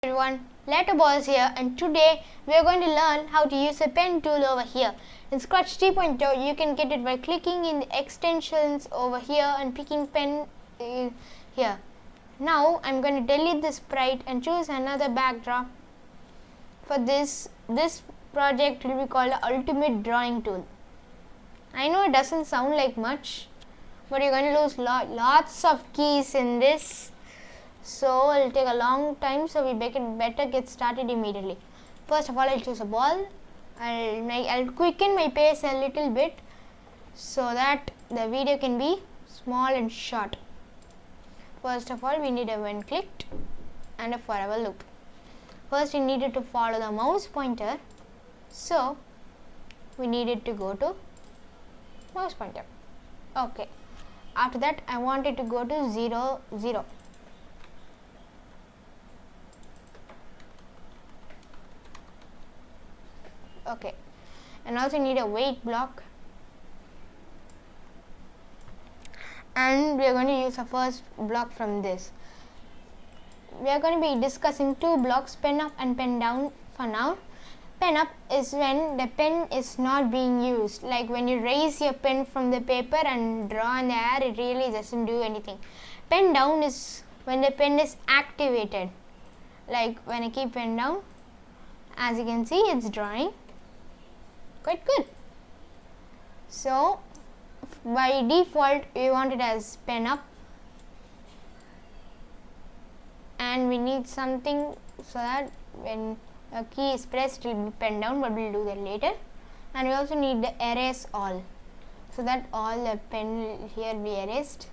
Everyone, Letterballs here, and today we are going to learn how to use a pen tool over here. In Scratch 3.0 you can get it by clicking in the extensions over here and picking pen here. Now I'm going to delete this sprite and choose another backdrop. For this project will be called the Ultimate Drawing Tool. I know it doesn't sound like much, but you're going to lose lots of keys in this. So it'll take a long time, so we better get started immediately. First of all, I'll choose a ball. I'll quicken my pace a little bit so that the video can be small and short. First of all, we need a when clicked and a forever loop. First, we needed to follow the mouse pointer, so we needed to go to mouse pointer. Okay. After that, I wanted to go to 0, 0. Okay, and also need a wait block, and we are going to use the first block from this. We are going to be discussing two blocks, pen up and pen down for now. Pen up is when the pen is not being used, like when you raise your pen from the paper and draw in the air, it really doesn't do anything. Pen down is when the pen is activated, like when I keep pen down, as you can see it's drawing quite good. So by default we want it as pen up, and we need something so that when a key is pressed it will be pen down, but we'll do that later. And we also need the erase all, so that all the pen will here be erased.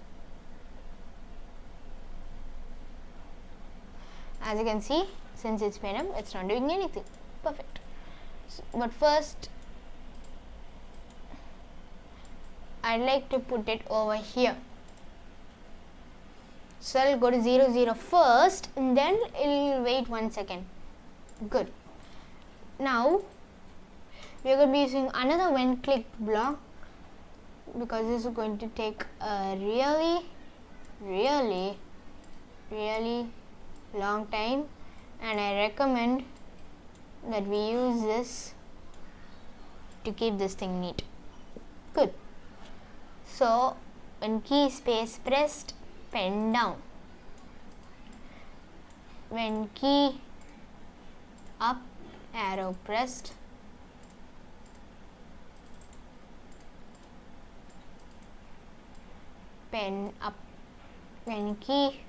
As you can see, since it's pen up, it's not doing anything. Perfect. But first I'd like to put it over here. So I'll go to 0, 0 first, and then it'll wait 1 second. Good. Now we are going to be using another when clicked block, because this is going to take a really long time, and I recommend that we use this to keep this thing neat. Good. So when key space pressed, pen down. When key up, arrow pressed. Pen up. When key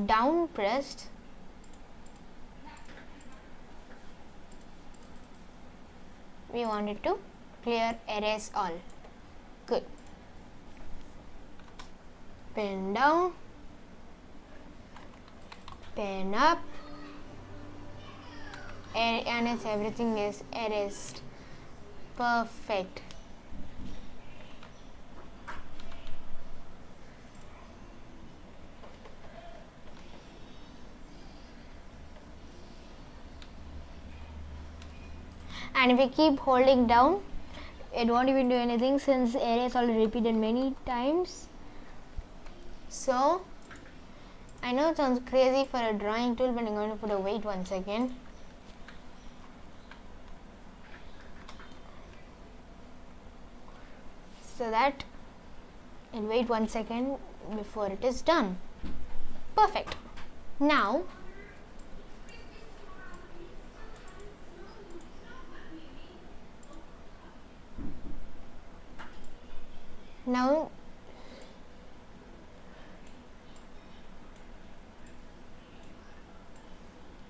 down pressed, we wanted to clear erase all. Good. Pen down, pen up, and it's everything is erased. Perfect. And if we keep holding down, it won't even do anything, since erase all repeated many times. So I know it sounds crazy for a drawing tool, but I'm going to put a wait 1 second. So that it wait 1 second before it is done. Perfect. Now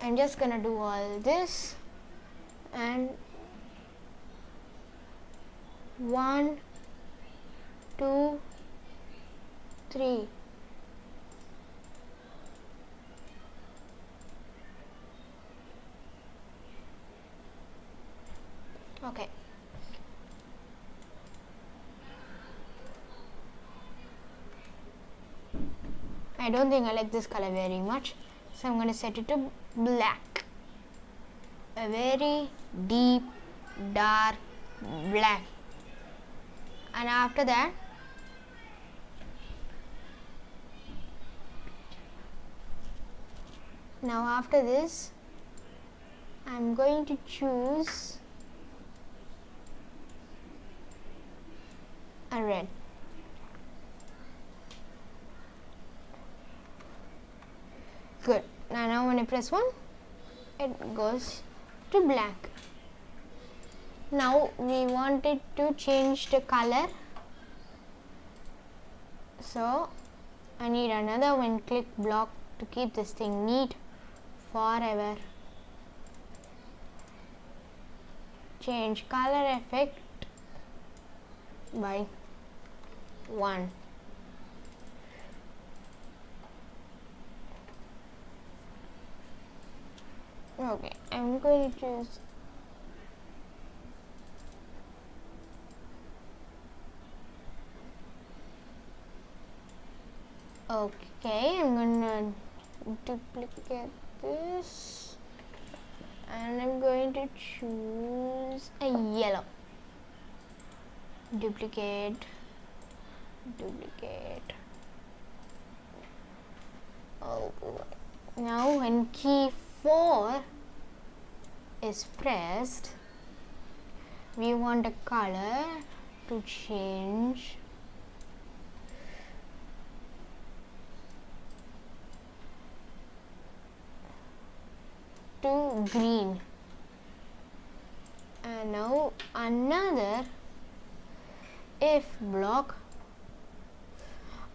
I'm just gonna do all this, and 1, 2, 3. Okay. I don't think I like this color very much, so I'm going to set it to black. A very deep, dark black. And after that, Now after this, I'm going to choose a red. Good. Now when I press 1, it goes to black. Now we want it to change the color, so I need another one click block to keep this thing neat forever. Change color effect by 1. Okay, I'm going to choose okay, I'm gonna duplicate this and I'm going to choose a yellow. Duplicate. Oh boy. Now when key 4 is pressed, we want the color to change to green. And now another if block.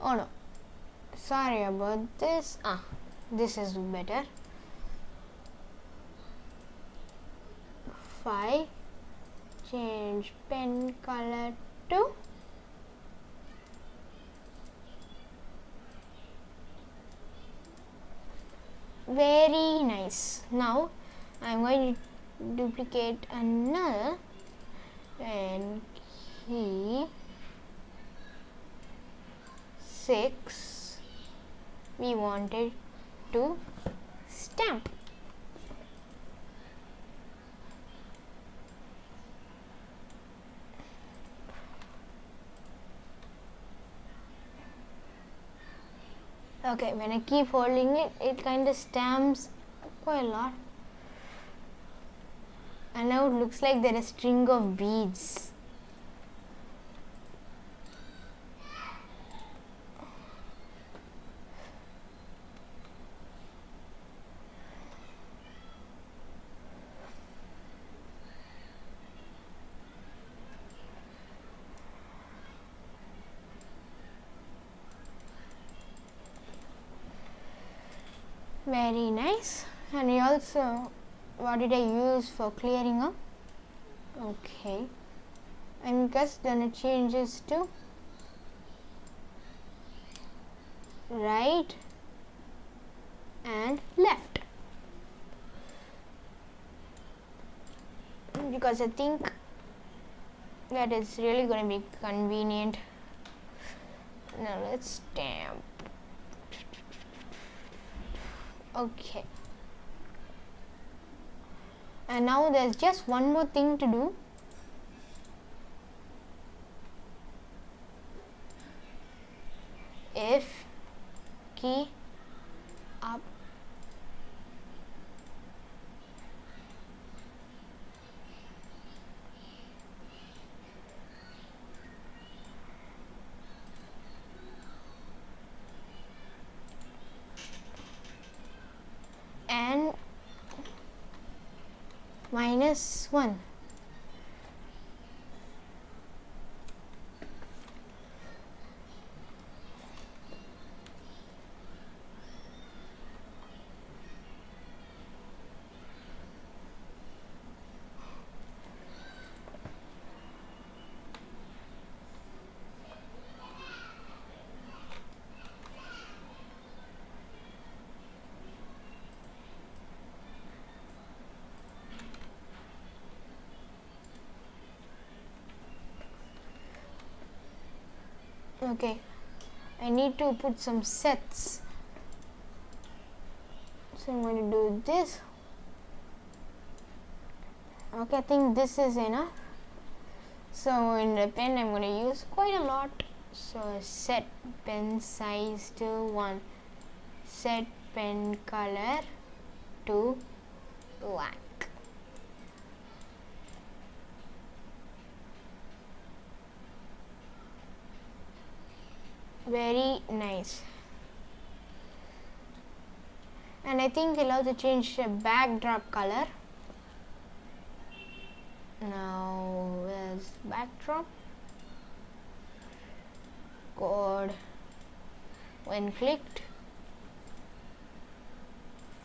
Oh no, sorry about this. This is better. 5. Change pen color to very nice. Now I'm going to duplicate another and key 6. We wanted to stamp. Okay, when I keep holding it, it kind of stamps quite a lot. And now it looks like there is a string of beads. Very nice. And also, what did I use for clearing up? Okay, I'm just gonna change this to right and left, because I think that is really going to be convenient. Now let's stamp. Okay, and now there's just one more thing to do. If key up and -1. Okay, I need to put some sets, so I'm going to do this. Okay, I think this is enough. So in the pen I'm going to use quite a lot. So set pen size to 1, set pen color to whack. Very nice. And I think we'll have to change the backdrop color. Now where's backdrop? Code when clicked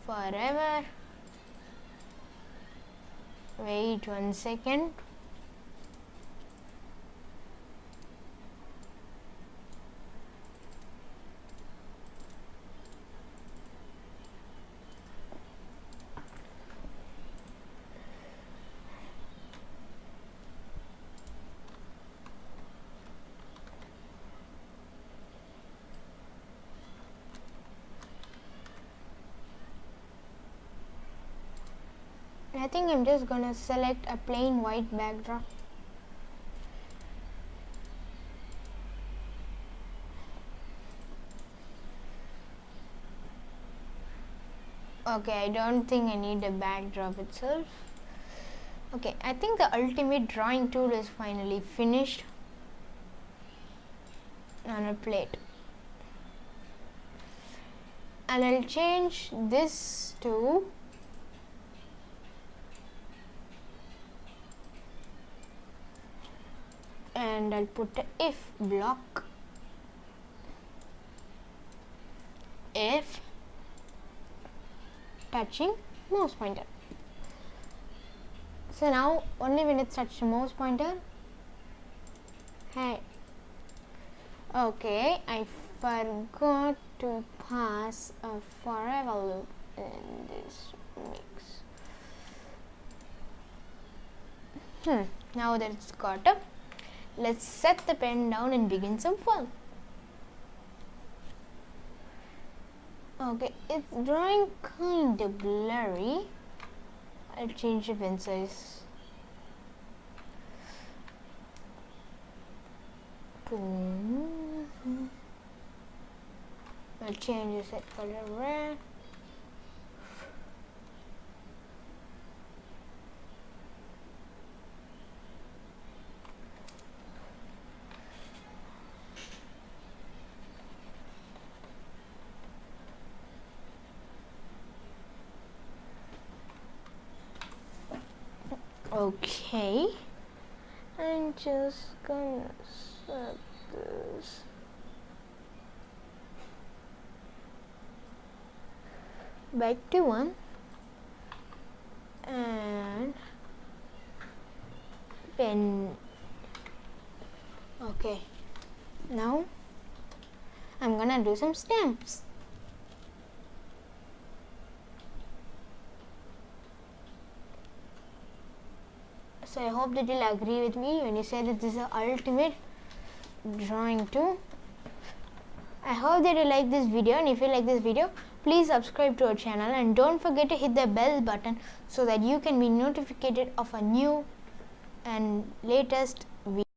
forever. Wait 1 second. I think I'm just gonna select a plain white backdrop. Okay, I don't think I need a backdrop itself. Okay, I think the ultimate drawing tool is finally finished on a plate. And I'll change this to and I'll put a if block, if touching mouse pointer. So now only when it's touched the mouse pointer. Hey, okay, I forgot to pass a forever loop in this mix. Now that it's got up, let's set the pen down and begin some fun. Okay, it's drawing kind of blurry. I'll change the pen size to I'll change the set color red. Okay, I'm just gonna set this back to 1 and pen. Okay, now I'm gonna do some stamps. So I hope that you'll agree with me when you say that this is the ultimate drawing tool. I hope that you like this video, and if you like this video, please subscribe to our channel and don't forget to hit the bell button so that you can be notified of a new and latest video.